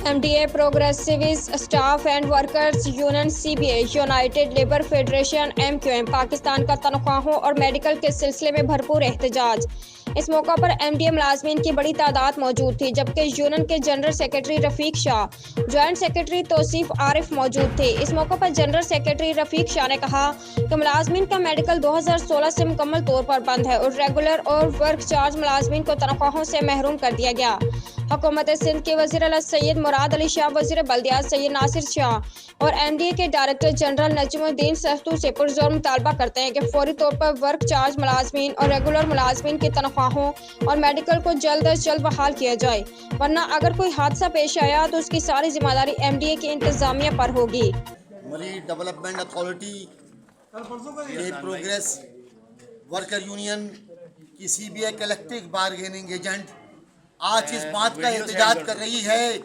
MDA, Progressives Staff and Workers Union CBA, United labour federation MQM Pakistan का तनख्वाहों और medical के सिलसिले में भरपूर एहतजाज। इस मौका पर MDA मुलाजमीन की बड़ी तादाद मौजूद थी, जबकि यूनियन के general secretary Rafiq Shah, joint secretary Tauseef Arif मौजूद थे। इस मौका पर जनरल सेक्रेटरी रफीक शाह ने कहा कि मुलाजमीन का मेडिकल 2016 से मुकम्मल तौर पर बंद है और रेगुलर और वर्क चार्ज मुलाजमीन को तनख्वाहों से महरूम कर दिया गया। हुकूमत सिंध के वज़ीर अला सैयद मुराद अली शाह, वज़ीर बल्दियात सैयद नासिर शाह और MDA के डायरेक्टर जनरल नजमुद्दीन सहतू से पुरजोर मुतालबा करते हैं कि फौरी तौर पर वर्क चार्ज मुलाजमीन और रेगुलर मुलाजमीन की तनख्वाहों और मेडिकल को जल्द अज जल्द बहाल किया जाए, वरना अगर कोई हादसा पेश आया तो उसकी सारी जिम्मेदारी MDA की इंतजामिया पर होगी। मलीड डेवलपमेंट अथॉरिटी के प्रोग्रेस वर्कर यूनियन की CBA कलेक्टिव बार्गेनिंग एजेंट आज इस बात का एहतजाज कर रही है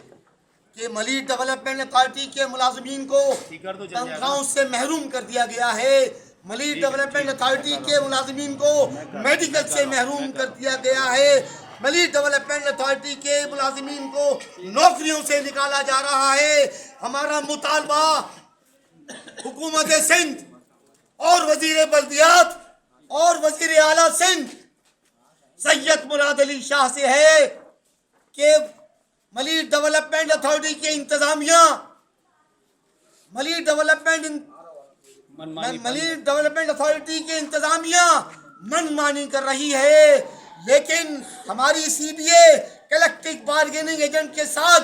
कि मलीड डेवलपमेंट अथॉरिटी के मुलाजमीन को तनख्वाहों से महरूम कर दिया गया है। मलीड डेवलपमेंट अथॉरिटी के मुलाजमीन को मेडिकल से महरूम कर दिया गया है। मलीड डेवलपमेंट अथॉरिटी के मुलाजमीन को नौकरियों से निकाला जा रहा है। हमारा मुतालबा हुकूमत सिंध और वजीर बल्दियात और वजीर आला सिंध सैयद मुराद अली शाह से है कि मलीड डेवलपमेंट अथॉरिटी के इंतजामिया मलीड डेवलपमेंट अथॉरिटी के इंतजामिया मनमानी कर रही है, लेकिन हमारी CBA कलेक्टिव बार्गेनिंग एजेंट के साथ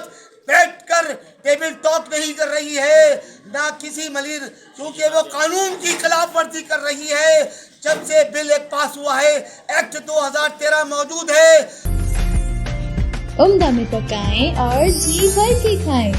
बैठकर टेबल टॉक नहीं कर रही है, ना किसी मलीड, क्योंकि वो कानून की खिलाफ वर्जी कर रही है। जब से बिल एक पास हुआ है, एक्ट 2013 मौजूद है। उम्दा में पकाएं और जी भर के खाएं।